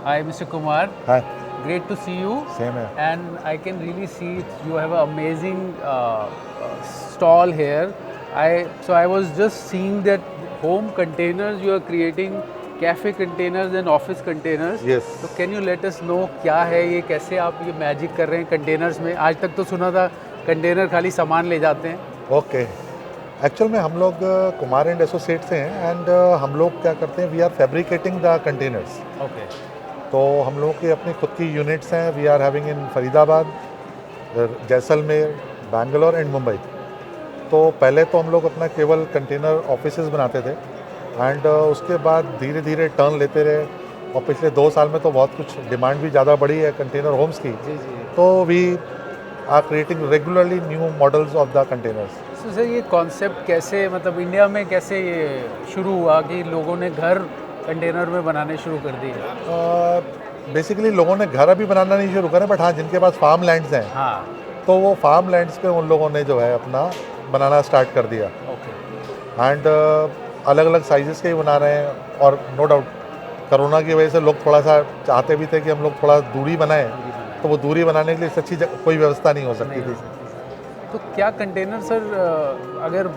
Hi, Mr. Kumar. Hi. Great to see you. Same here. And I can really see you have an amazing stall here. I was just seeing that home containers you are creating, cafe containers and office containers. Yes. So can you let us know क्या है ये, कैसे आप ये magic कर रहे हैं containers में? आज तक तो सुना था कंटेनर खाली सामान ले जाते हैं. ओके. एक्चुअल में हम लोग कुमार एंड एसोसिएट से हैं एंड हम लोग क्या करते हैं, we are fabricating the containers. Okay. तो हम लोगों की अपनी खुद की यूनिट्स हैं. We are having in Faridabad, Jaisalmer, Bangalore and Mumbai. तो पहले तो हम लोग अपना केवल कंटेनर ऑफिसेज बनाते थे एंड उसके बाद धीरे धीरे टर्न लेते रहे और पिछले 2 साल में तो बहुत कुछ डिमांड भी ज़्यादा बढ़ी है कंटेनर होम्स की. जी जी. तो we are creating regularly new models of the containers. तो सर ये कॉन्सेप्ट कैसे, मतलब इंडिया में कैसे ये शुरू हुआ कि लोगों ने घर कंटेनर में बनाने शुरू कर दिए? बेसिकली लोगों ने घर अभी बनाना नहीं शुरू करें, बट हाँ जिनके पास फार्म लैंड्स हैं, हाँ. तो वो फार्म लैंड्स पे उन लोगों ने जो है अपना बनाना स्टार्ट कर दिया. ओके. एंड अलग अलग साइजेस के ही बना रहे हैं. और नो डाउट कोरोना की वजह से लोग थोड़ा सा चाहते भी थे कि हम लोग थोड़ा दूरी बनाएं, तो वो दूरी बनाने के लिए सच्ची कोई व्यवस्था नहीं हो सकती थी. तो क्या कंटेनर सर अगर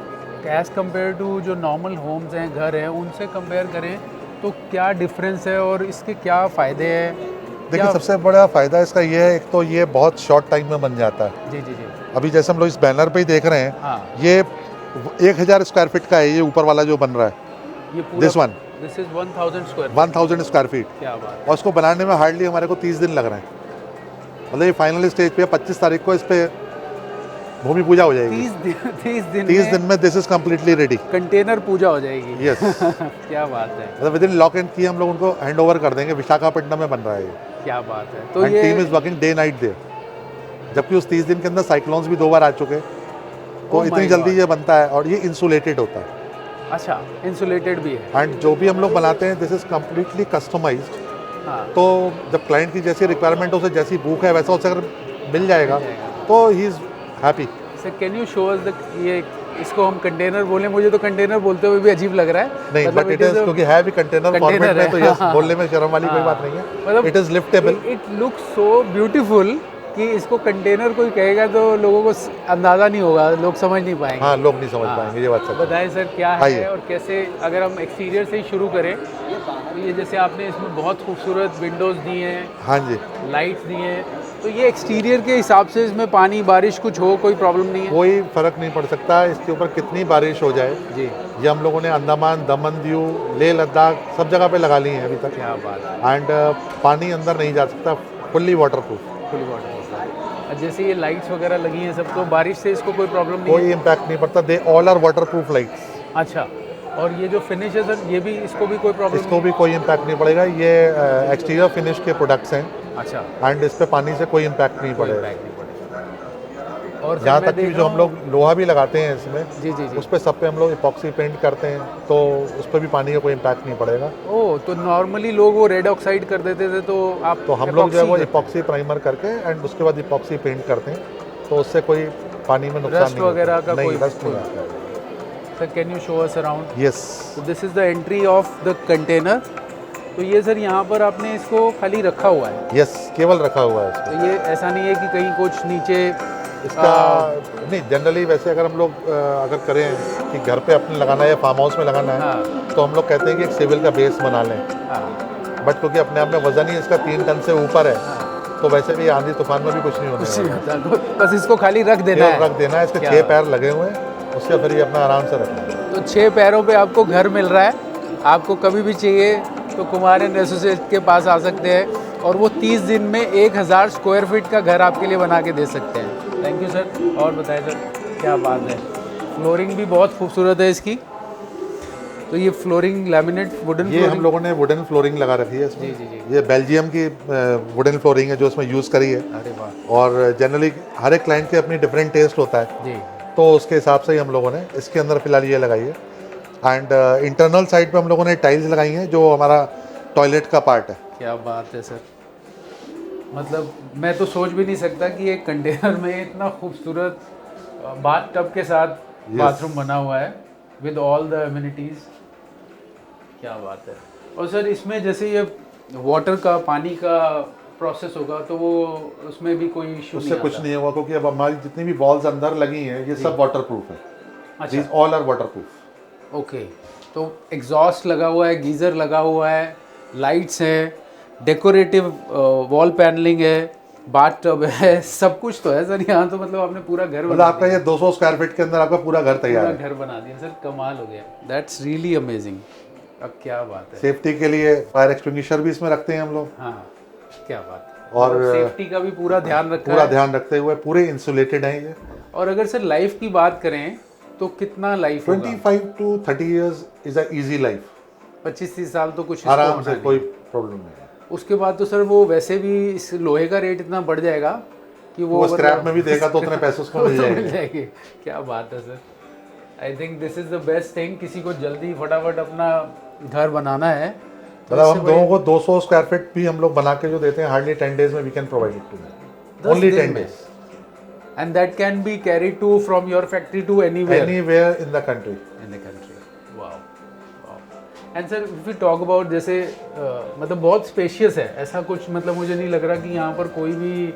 एज़ कम्पेयर टू जो नॉर्मल होम्स हैं, घर हैं, उनसे कंपेयर करें तो क्या डिफरेंस है और इसके क्या फ़ायदे हैं? देखिए सबसे बड़ा फ़ायदा इसका ये है, एक तो ये बहुत शॉर्ट टाइम में बन जाता है. जी जी जी. अभी जैसे हम लोग इस बैनर पे ही देख रहे हैं, हाँ. ये 1000 स्क्वायर फीट का है, ये ऊपर वाला जो बन रहा है, ये पूरा this one this is 1000 square. 1000 square feet. क्या बात. और इसको बनाने में हार्डली हमारे को 30 दिन लग रहे हैं. मतलब ये फाइनल स्टेज पे 25 तारीख को इस पे भूमि पूजा हो जाएगी. 30 दिन में this is completely ready. Container पूजा हो जाएगी. यस. क्या बात है. मतलब विद इन लॉक एंड की हम लोग उनको हैंड ओवर कर देंगे. विशाखापट्टनम में बन रहा है ये. क्या बात है. तो ये team is working day night there. जबकि उस 30 दिन के अंदर साइक्लोन्स भी 2 बार आ चुके, तो इतनी जल्दी ये बनता है. और ये इंसुलेटेड होता है. अच्छा, इंसुलेटेड भी है. एंड जो भी हम लोग बनाते हैं दिस इज कम्प्लीटली कस्टमाइज्ड. हाँ. तो जब क्लाइंट की जैसी रिक्वायरमेंट उसे जैसी भूख है वैसा उसे अगर मिल जाएगा तो he is happy. Sir can you show us the, ये इसको हम कंटेनर बोलें, मुझे तो कंटेनर बोलते हुए भी अजीब लग रहा है. नहीं, बट इट इज, क्योंकि है भी कंटेनर फॉर्मेट में, तो यस बोलने में शर्म वाली कोई बात नहीं है. मतलब it is liftable. It looks so beautiful कि इसको कंटेनर कोई कहेगा तो लोगों को अंदाज़ा नहीं होगा, लोग समझ नहीं पाएंगे. हाँ, लोग नहीं समझ पाएंगे. ये बात सच है. बताएं सर क्या है और कैसे. अगर हम एक्सटीरियर से ही शुरू करें तो ये जैसे आपने इसमें बहुत खूबसूरत विंडोज़ दी हैं, हाँ जी, लाइट्स दी हैं, तो ये एक्सटीरियर के हिसाब से इसमें पानी बारिश कुछ हो कोई प्रॉब्लम नहीं है? कोई फर्क नहीं पड़ सकता इसके ऊपर कितनी बारिश हो जाए. जी. ये हम लोगों ने अंडमान, दमन, दीव, लेह लद्दाख सब जगह पे लगा ली है अभी तक. क्या बात है. एंड पानी अंदर नहीं जा सकता. Fully waterproof. Full water. जैसे ये लाइट्स वगैरह लगी हैं सब, तो बारिश से इसको कोई प्रॉब्लम नहीं कोई इम्पैक्ट नहीं पड़ता. They all are waterproof lights. अच्छा. और ये जो फिनिश है सर, ये भी, इसको भी कोई प्रॉब्लम? इसको भी कोई इम्पैक्ट नहीं पड़ेगा. ये एक्सटीरियर फिनिश के प्रोडक्ट्स हैं. अच्छा. एंड इस पे पानी से कोई इम्पैक्ट नहीं पड़ेगा. और यहाँ तक कि जो हम लोग लोहा भी लगाते हैं इसमें, जी जी जी, उस पे सब पे हम लोग इपॉक्सी पेंट करते हैं, तो उस पर भी पानी का कोई इम्पैक्ट नहीं पड़ेगा. ओह, तो नॉर्मली लोग वो रेड ऑक्साइड कर देते थे, तो आप तो हम लोग जो है वो इपॉक्सी प्राइमर करके एंड उसके बाद इपॉक्सी पेंट करते हैं, तो उससे कोई पानी में नुकसान नहीं वगैरह का नहीं. कोई रस्ट नहीं आता. Sir can you show us around? Yes. तो this is the entry of the container. तो ये सर यहाँ पर आपने इसको खाली रखा हुआ है? यस, केवल रखा हुआ है इसको. तो ये ऐसा नहीं है कि कहीं कुछ नीचे इसका नहीं. जनरली वैसे अगर हम लोग अगर करें कि घर पे अपने लगाना है या फार्म हाउस में लगाना है, हाँ. तो हम लोग कहते हैं कि एक सिविल का बेस बना लें. हाँ. बट क्योंकि अपने आप में वजन ही इसका 3 टन से ऊपर है, तो वैसे भी आंधी तूफान में भी कुछ नहीं कुछ होने नहीं वाला. होता, तो बस इसको खाली रख देना है. रख देना है. इसके 6 पैर लगे हुए हैं, उससे फिर ये अपना आराम से रखना है. तो 6 पैरों पे आपको घर मिल रहा है. आपको कभी भी चाहिए तो कुमार एंड एसोसिएट के पास आ सकते हैं, और वो 30 दिन में 1000 स्क्वायर फीट का घर आपके लिए बना के दे सकते हैं. Thank you sir. और बताएं सर, क्या बात है. फ्लोरिंग भी बहुत खूबसूरत है इसकी. तो ये फ्लोरिंग लैमिनेट वुडन, ये हम लोगों ने वुडन फ्लोरिंग लगा रखी है इसमें. जी जी जी. ये बेल्जियम की वुडन फ्लोरिंग है जो इसमें यूज़ करी है. अरे वाह. और जनरली हर एक क्लाइंट के अपनी डिफरेंट टेस्ट होता है जी. तो उसके हिसाब से ही हम लोगों ने इसके अंदर फिलहाल ये लगाई है. एंड इंटरनल साइड पे हम लोगों ने टाइल्स लगाई हैं जो हमारा टॉयलेट का पार्ट है. क्या बात है सर. मतलब मैं तो सोच भी नहीं सकता कि एक कंटेनर में इतना खूबसूरत बाथ टब के साथ बाथरूम बना हुआ है विद ऑल द एमिनिटीज़. क्या बात है. और सर इसमें जैसे ये वाटर का, पानी का प्रोसेस होगा तो वो उसमें भी कोई इशू उससे नहीं कुछ आता? नहीं हुआ, क्योंकि अब हमारी जितनी भी वॉल्स अंदर लगी हैं ये सब वाटर प्रूफ है। अच्छा, these all are waterproof. Okay. तो एग्जॉस्ट लगा हुआ है, गीज़र लगा हुआ है, लाइट्स हैं, डेकोरेटिव वॉल पैनलिंग है, बाथ टब है, सब कुछ तो है सर यहाँ तो। मतलब आपने पूरा घर मतलब बना आपका ये 200 स्क्वायर फीट के अंदर आपका पूरा घर तैयार पूरा है। घर बना दिया सर, कमाल हो गया। That's really amazing. अब क्या बात है। सेफ्टी के लिए फायर एक्सटिंग्विशर भी इसमें रखते हैं हम लोग, हाँ, क्या बात है। और सेफ्टी का भी पूरा ध्यान रखा पूरा है। ध्यान रखते हुए पूरे इंसुलेटेड हैं ये। और अगर सर लाइफ की बात करें तो कितना लाइफ होगा? 25 to 30 years is a easy life. 25-30 साल तो कुछ इसको आराम होना से, नहीं। कोई प्रॉब्लम नहीं है। उसके बाद तो सर वो वैसे भी इस लोहे का रेट इतना बढ़ जाएगा कि वो स्क्रैप में भी देगा तो उतने पैसे उसको मिल मिल जाएंगे। जाएंगे। क्या बात है sir. I think this is the best thing. किसी को जल्दी फटाफट अपना घर बनाना है तो मतलब इससे हम लोगों को 200 स्क्वायर फीट भी हम लोग बना के जो देते हैं, हार्डली 10 days में we can provide it to only 10 days and that can be carried to from your factory to anywhere anywhere in the country. In the country. Wow. And sir if you talk about जैसे मतलब बहुत spacious है, ऐसा कुछ मतलब मुझे नहीं लग रहा कि यहाँ पर कोई भी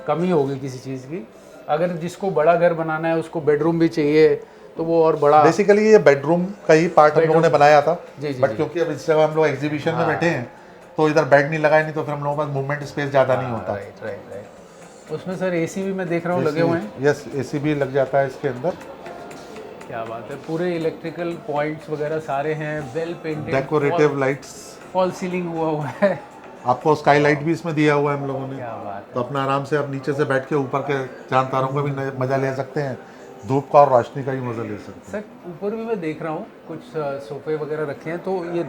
कमी होगी किसी चीज़ की। अगर जिसको बड़ा घर बनाना है उसको बेडरूम भी चाहिए तो वो और बड़ा। बेसिकली ये बेडरूम का ही पार्ट हम लोगों ने बनाया था, जी, जी, बट जी। क्योंकि अब इस जगह हम लोग एग्जीबिशन में बैठे हैं तो इधर बेड नहीं लगाए, नहीं तो फिर हम लोगों के पास मूवमेंट स्पेस ज़्यादा नहीं होता। Right right right. उसमें सर एसी भी मैं देख रहा हूँ लगे हुए हैं। यस, एसी भी लग जाता है इसके अंदर। क्या बात है। पूरे इलेक्ट्रिकल पॉइंट्स वगैरह सारे हैं, well painted, decorative lights, fall ceiling हुआ है। आपको स्काई लाइट भी इसमें दिया हुआ है हम लोगों ने। क्या बात तो अपना आराम से आप नीचे से बैठ के ऊपर के चांद तारों का भी मजा ले सकते हैं, धूप का और रोशनी का भी मजा ले सकते है। सर ऊपर भी मैं देख रहा हूँ कुछ सोफे वगैरह रखे हैं, तो ये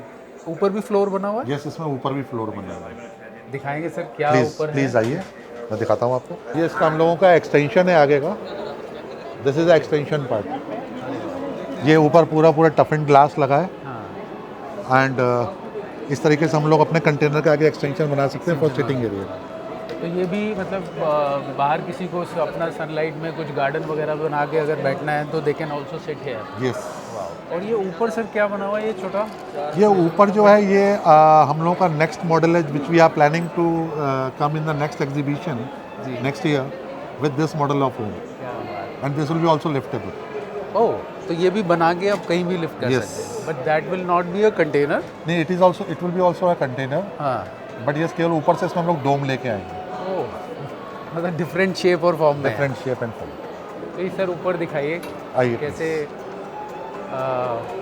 ऊपर भी फ्लोर बना हुआ है। हैं। यस, इसमें ऊपर भी फ्लोर बना हुआ है। दिखाएंगे सर क्या प्लीज ऊपर है? प्लीज आइए, मैं दिखाता हूँ आपको। ये इसका हम लोगों का एक्सटेंशन है आगे का। This is the extension part. ये ऊपर पूरा पूरा टफ एंड ग्लास लगा है, हाँ। एंड इस तरीके से हम लोग अपने कंटेनर के आगे एक्सटेंशन बना सकते हैं फॉर सिटिंग एरिया। तो ये भी मतलब बाहर किसी को अपना सनलाइट में कुछ गार्डन वगैरह बना के अगर बैठना है तो they can also sit here. Yes. और ये ऊपर सर क्या बना हुआ है ये छोटा? ये ऊपर जो है ये हम लोगों का नेक्स्ट मॉडल है which we are planning to come in the next exhibition next year with this model of home, क्या बात। And this will be also liftable. Oh, तो ये भी बना के आप कहीं भी लिफ्ट कर Yes. सकते हैं, but that will not be a container. नहीं, it will be also a container, हाँ। बट ये केवल ऊपर से इसमें हम लोग डोम लेके आएंगे, ओह, मतलब डिफरेंट शेप और फॉर्म में है। Different shape and form. तो ये सर ऊपर दिखाइए आइए कैसे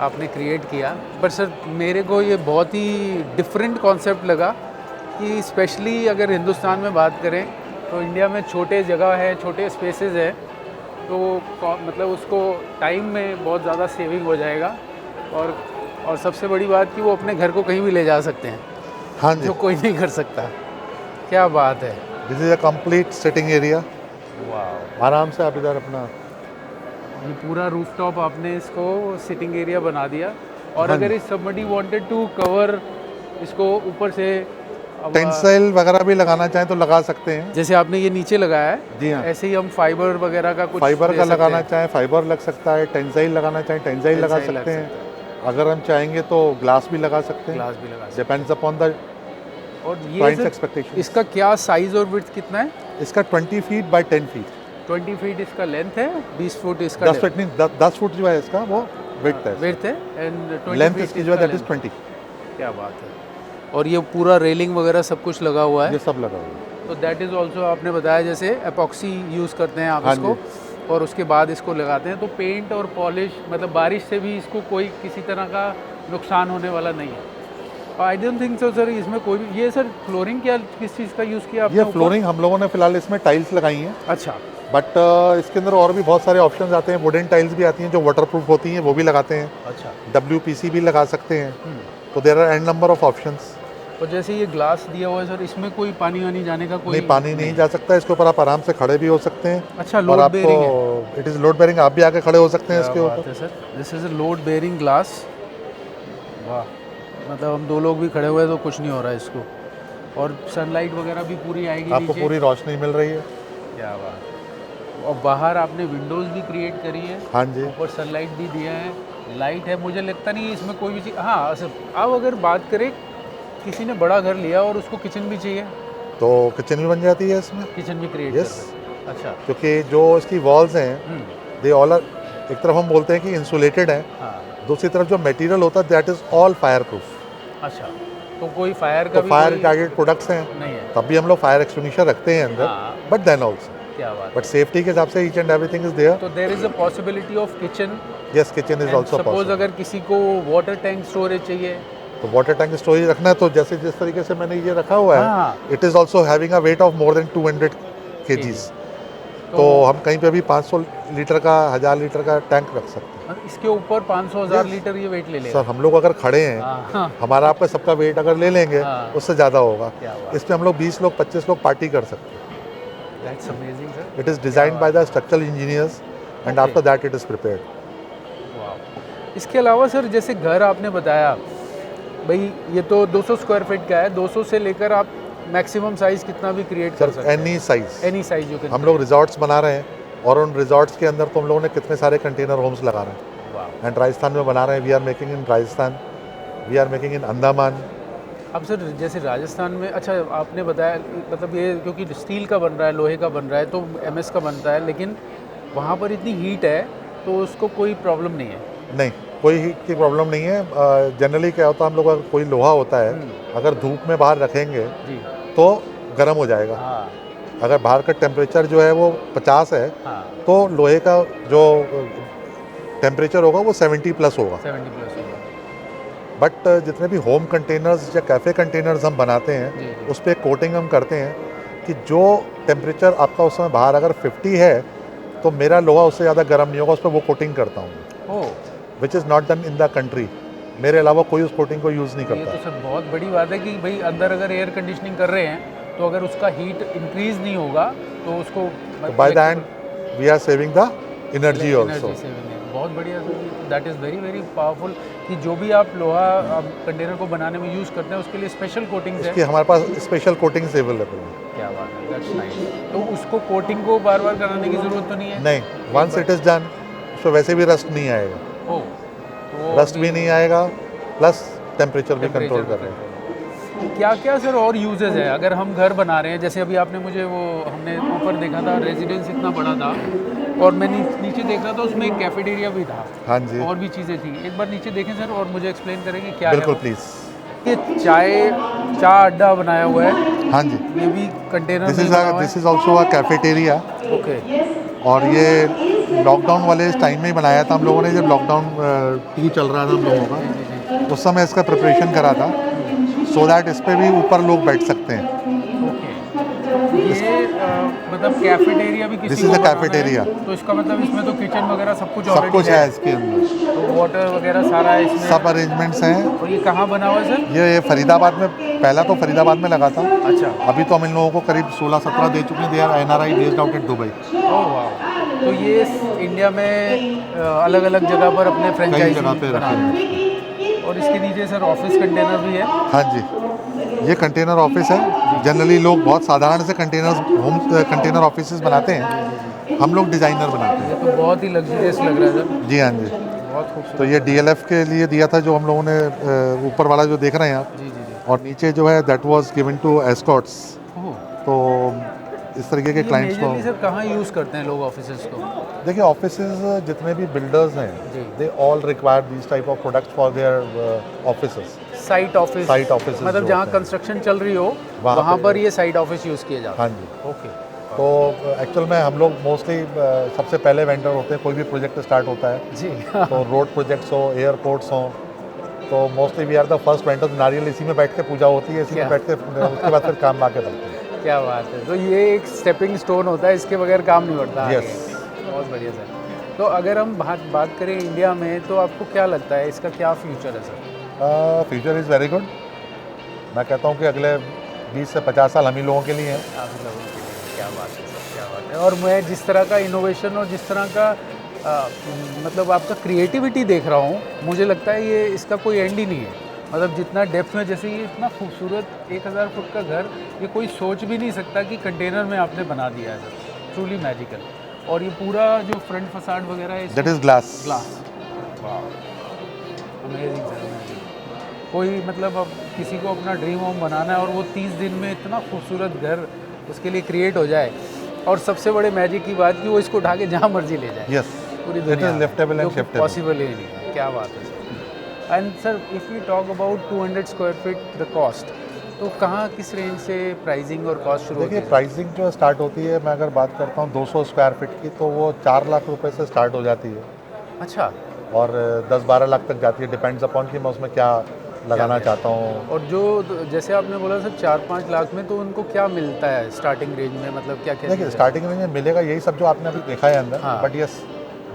आपने क्रिएट किया। पर सर मेरे को ये बहुत ही डिफरेंट कॉन्सेप्ट लगा कि स्पेशली अगर हिंदुस्तान में बात करें तो इंडिया में छोटे जगह है, छोटे स्पेसेस है, तो मतलब उसको टाइम में बहुत ज़्यादा सेविंग हो जाएगा। और सबसे बड़ी बात कि वो अपने घर को कहीं भी ले जा सकते हैं, हाँ जी, जो कोई नहीं कर सकता। क्या बात है। This is a complete sitting area. वाह। आराम से आप इधर अपना ये पूरा रूफटॉप आपने इसको सिटिंग एरिया बना दिया। और हाँ अगर इस somebody wanted to कवर इसको ऊपर से टेंसाइल वगैरह भी लगाना चाहें तो लगा सकते हैं। जैसे आपने ये नीचे लगाया है, जी हाँ, ऐसे ही हम फाइबर वगैरह का कुछ फाइबर दे का सकते लगाना हैं। चाहें फाइबर लग सकता है, टेंसाइल लगाना चाहें टेंसाइल लगा टेंसाइल लग सकते हैं। अगर हम चाहेंगे तो ग्लास भी लगा सकते हैं, ग्लास भी लगा सकते डिपेंड्स अपॉन द हैं। और ये क्लाइंट्स सर, एक्सपेक्टेशन। इसका क्या साइज और विड्थ कितना है? इसका 20 फीट बाय 10 फीट, 20 फीट इसका लेंथ है, 20 फुट इसका 10 फीट नहीं 10 फुट जो है इसका वो विड्थ है, विड्थ है, एंड 20 लेंथ फीट इसकी जो है दैट इज 20। क्या बात है। और ये पूरा रेलिंग वगैरह सब कुछ लगा हुआ है। ये सब लगा हुआ है। तो दैट इज़ ऑल्सो आपने बताया जैसे एपॉक्सी यूज़ करते हैं आप हाँ इसको, और उसके बाद इसको लगाते हैं। तो पेंट और पॉलिश मतलब बारिश से भी इसको कोई किसी तरह का नुकसान होने वाला नहीं है। I don't think so sir इसमें कोई भी। ये सर फ्लोरिंग क्या किस चीज़ का यूज़ किया आपने ये ऊपर? फ्लोरिंग हम लोगों ने फिलहाल इसमें टाइल्स लगाई हैं, अच्छा। बट इसके अंदर और भी बहुत सारे ऑप्शंस आते हैं। वुडन टाइल्स भी आती हैं जो वाटरप्रूफ होती हैं, वो भी लगाते हैं। अच्छा। WPC भी लगा सकते हैं। तो there are an number of options. और जैसे ये ग्लास दिया हुआ है सर, इसमें कोई पानी वानी जाने का कोई नहीं, पानी नहीं जा सकता। इसके ऊपर आप आराम से खड़े भी हो सकते हैं। अच्छा, और लोड बेयरिंग है। आपको इट इज़ लोड बेयरिंग, आप भी आके खड़े हो सकते हैं इसके क्या बात ऊपर। है sir, this is a load bearing glass. वाह, मतलब हम दो लोग भी खड़े हुए हैं तो कुछ नहीं हो रहा है इसको। और सनलाइट वगैरह भी पूरी आएगी आपको नीचे। पूरी रोशनी मिल रही है। क्या बात। और बाहर आपने विंडोज़ भी क्रिएट करी है, हाँ जी, ऊपर सनलाइट भी दिया है, लाइट है। मुझे लगता नहीं है इसमें कोई भी चीज़। हाँ सर, अब अगर बात करें किसी ने बड़ा घर लिया और उसको किचन भी चाहिए, तो किचन भी बन जाती है इसमें। किचन भी क्रिएट Yes. कर अच्छा। क्योंकि जो इसकी वॉल्स हैं दे ऑल आर, एक तरफ हम बोलते हैं कि इंसुलेटेड है, हाँ दूसरी तरफ जो मटेरियल होता है that is all fire proof. अच्छा, तो कोई फायर का तो भी फायर कोई टारगेट प्रोडक्ट्स हैं, नहीं है। तब भी हम लोग फायर एक्सटिंग्विशर रखते हैं अंदर, हाँ। बट देन ऑल्सो, क्या बात है। बट सेफ्टी के हिसाब से each and everything is there. तो there is a possibility of kitchen, yes, kitchen is also suppose possible. अगर किसी को वाटर टैंक स्टोरेज चाहिए, तो वाटर टैंक स्टोरेज रखना है तो जैसे जिस तरीके से मैंने ये रखा हुआ हाँ। है, it is also having a weight of more than 200 kgs। तो हम कहीं पे भी 500 लीटर का, 1000 लीटर का टैंक रख सकते हैं। इसके ऊपर 500,000 Yes. लीटर ये वेट ले लेगा। सर हम लोग अगर खड़े हैं, हाँ, हमारा आपका सबका वेट अगर ले लेंगे हाँ। उससे ज़्यादा होगा। क्या बात। इसमें हम लोग 20 लोग 25 लोग पार्टी कर सकते हैं। That's amazing sir. It is designed by the structural engineers and Okay. After that it is prepared. वाह। इसके अलावा सर जैसे घर आपने बताया भाई ये तो 200 स्क्वायर फीट का है, 200 से लेकर आप मैक्सिमम साइज कितना भी क्रिएट कर सर सकते हैं। Any size, any size you can. हम लोग रिजॉर्ट्स बना रहे हैं और उन रिजॉर्ट्स के अंदर तो हम लोगों ने कितने सारे कंटेनर होम्स लगा रहे हैं। वाह। एंड राजस्थान में बना रहे हैं, we are making in Rajasthan, we are making in Andaman. अब सर जैसे राजस्थान में, अच्छा आपने बताया मतलब ये क्योंकि स्टील का बन रहा है, लोहे का बन रहा है, तो एमएस का बनता है, लेकिन वहाँ पर इतनी हीट है तो उसको कोई प्रॉब्लम नहीं है। नहीं, कोई हीट की प्रॉब्लम नहीं है। जनरली क्या होता है, हम लोग अगर कोई लोहा होता है अगर धूप में बाहर रखेंगे जी। तो गर्म हो जाएगा। हाँ अगर बाहर का टेम्परेचर जो है वो 50 है हाँ। तो लोहे का जो टेम्परेचर होगा वो 70 प्लस होगा। 70 प्लस होगा। बट जितने भी होम कंटेनर्स या कैफ़े कंटेनर्स हम बनाते जी, हैं जी। उस पर कोटिंग हम करते हैं कि जो टेम्परेचर आपका उस समय बाहर अगर 50 है तो मेरा लोहा उससे ज़्यादा गर्म नहीं होगा, उस पर वो कोटिंग करता हूँ, oh, which is not done in the country. मेरे अलावा कोई उस कोटिंग को यूज़ नहीं ये करता। तो सर बहुत बड़ी बात है कि भाई अंदर अगर एयर कंडीशनिंग कर रहे हैं तो अगर उसका हीट इंक्रीज नहीं होगा तो उसको by the end we are saving the energy also. Energy saving है। बहुत बढ़िया sir, that is very very powerful कि जो भी आप लोहा कंटेनर को बनाने में यूज़ करते हैं उसके लिए स्पेशल कोटिंग्स इसकी है। हमारे पास स्पेशल कोटिंग्स अवेलेबल है। क्या बात है, दैट्स नाइस। तो उसको कोटिंग को बार बार कराने की ज़रूरत तो नहीं है? नहीं, वंस इट इज़ डन उसमें वैसे भी रस्ट नहीं आएगा, ओह, तो रस्ट भी नहीं आएगा, प्लस टेम्परेचर भी कंट्रोल कर रहे हैं। क्या क्या सर और यूजेस है अगर हम घर बना रहे हैं? जैसे अभी आपने मुझे वो हमने ऊपर देखा था रेजिडेंस इतना बड़ा था और मैं नीचे देख रहा था उसमें एक कैफेटेरिया भी था, हाँ जी, और भी चीज़ें थी। एक बार नीचे देखें सर और मुझे एक्सप्लेन करेंगे क्या बिल्कुल है प्लीज़। ये चाय अड्डा बनाया हुआ है, हाँ जी, ये भी कंटेनर दिस में इज बना हुआ this is also a cafeteria. है। ओके। और ये लॉकडाउन वाले इस टाइम में ही बनाया था हम लोगों ने, जब लॉकडाउन 2 चल रहा था हम लोगों का, जी जी। उस समय इसका प्रिपरेशन करा था सो दैट इस पे भी ऊपर लोग बैठ सकते हैं। ओके, ये मतलब कैफेटेरिया भी किसी This is को a बनाना है, cafeteria. तो इसका मतलब इसमें तो किचन वगैरह सब कुछ सब ऑलरेडी कुछ है इसके अंदर, तो वाटर वगैरह सारा है इसमें। सब अरेंजमेंट्स हैं। और ये कहाँ बना हुआ है सर? ये फरीदाबाद में, पहला तो फरीदाबाद में लगा था, अच्छा। अभी तो हम इन लोगों को करीब 16-17 दे चुके हैं। They are NRI based out in Dubai. Oh वाह। तो ये इंडिया में अलग अलग जगह पर अपने कई फ्रेंचाइजी जगह पे बना रखे रहे हैं। हैं। और इसके नीचे सर ऑफिस कंटेनर भी है। हाँ जी, ये कंटेनर ऑफिस है। जनरली लोग बहुत साधारण से कंटेनर ऑफिस बनाते हैं, हम लोग डिज़ाइनर बनाते हैं। ये तो बहुत ही लग्जरियस लग रहा है सर, जी हाँ जी। बहुत खूबसूरत। तो ये DLF के लिए दिया था जो हम लोगों ने, ऊपर वाला जो देख रहे हैं आप, जी जी जी। और नीचे जो है that was given to Escorts. Oh, तो इस तरीके के ये क्लाइंट्स को, मेजरली सर कहाँ यूज़ करते हैं लोग ऑफिसेस को? देखिए ऑफिसेज जितने भी बिल्डर्स जी। हैं they all require these type of products for their offices. Site office offices मतलब जो जहाँ होते हैं। कंस्ट्रक्शन चल रही हो वहाँ वहाँ पे- पर ये साइट ऑफिस यूज़ किए जाते हाँ हैं। जी। ओके। तो एक्चुअल में हम लोग मोस्टली सबसे पहले वेंडर होते हैं, कोई भी प्रोजेक्ट स्टार्ट होता है जी। तो रोड प्रोजेक्ट्स हो, एयरपोर्ट्स हो, तो mostly we are the first vendor. नारियल इसी में बैठ के पूजा होती है, इसी क्या? में बैठ के उसके बाद फिर काम आके बनते हैं। क्या बात है। तो ये एक स्टेपिंग स्टोन होता है, इसके बगैर काम नहीं बढ़ता आगे। Yes. बहुत बढ़िया सर। तो अगर हम बात करें इंडिया में, तो आपको क्या लगता है इसका क्या फ्यूचर है sir? Future is very good. मैं कहता हूँ कि अगले 20 से 50 साल हम ही लोगों के लिए हैं। आप लोगों के लिए क्या बात है सर, क्या बात है। और मैं जिस तरह का इनोवेशन और जिस तरह का मतलब आपका क्रिएटिविटी देख रहा हूँ, मुझे लगता है ये इसका कोई एंड ही नहीं है। मतलब जितना डेप्थ में, जैसे ये इतना खूबसूरत 1000 फुट का घर, ये कोई सोच भी नहीं सकता कि कंटेनर में आपने बना दिया है सर। Truly magical. और ये पूरा जो फ्रंट फसाड वगैरह है दैट इज़ ग्लास। ग्लास। वाह, अमेजिंग सर, अमेजिंग। कोई मतलब अब किसी को अपना ड्रीम होम बनाना है और वो 30 दिन में इतना खूबसूरत घर उसके लिए क्रिएट हो जाए, और सबसे बड़े मैजिक की बात कि वो इसको उठा के जहाँ मर्जी ले जाए यस, पूरी इट दुनिया इज में, लिफ्टेबल जो एंड शिफ्टेबल। पॉसिबल ही नहीं है। क्या बात है sir. And sir if you talk about 200 square feet the cost, तो कहाँ किस रेंज से प्राइसिंग और कॉस्ट शुरू होती देखिए है? प्राइसिंग जो स्टार्ट होती है, मैं अगर बात करता हूँ 200 स्क्वायर फीट की, तो वो 4 लाख रुपए से स्टार्ट हो जाती है अच्छा, और 10-12 लाख तक जाती है, डिपेंड्स अपॉन कि मैं उसमें क्या लगाना क्या? चाहता हूँ। और जो जैसे आपने बोला सर 4-5 लाख में, तो उनको क्या मिलता है स्टार्टिंग रेंज में, मतलब क्या क्या देखिए चीज़ें? स्टार्टिंग में मिलेगा यही सब जो आपने अभी देखा है अंदर, हाँ। बट यस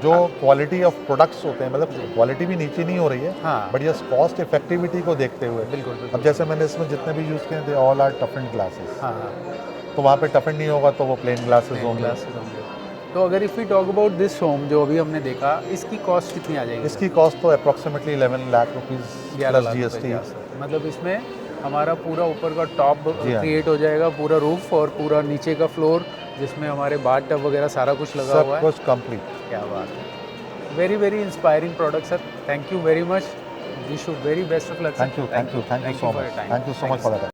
जो क्वालिटी ऑफ प्रोडक्ट्स होते हैं, मतलब क्वालिटी भी नीचे नहीं हो रही है, हाँ। बट यस कॉस्ट इफेक्टिविटी को देखते हुए। बिल्कुल, बिल्कुल। अब जैसे मैंने इसमें जितने भी यूज़ किए थे all are tough and glasses, हाँ, हाँ। तो वहाँ पे टफ एंड नहीं होगा तो वो प्लेन ग्लासेस प्लेन होंगे। ग्लासेस होंगे। तो अगर if we talk about this home जो अभी हमने देखा, इसकी कॉस्ट कितनी आ जाएगी? इसकी कॉस्ट तो approximately 11 lakh rupees 11 plus lakh रुपए जीएसटी। के आसपास। मतलब इसमें हमारा पूरा ऊपर का टॉप जी हाँ। क्रिएट हो जाएगा, पूरा रूफ और पूरा नीचे का फ्लोर, जिसमें हमारे बाथ टब वगैरह सारा कुछ लगा सब हुआ है। कुछ कंप्लीट। क्या बात है। Very very inspiring product sir, thank you very much, wish you very best of luck sir. Thank you so for much, your time. Thank you so much for that.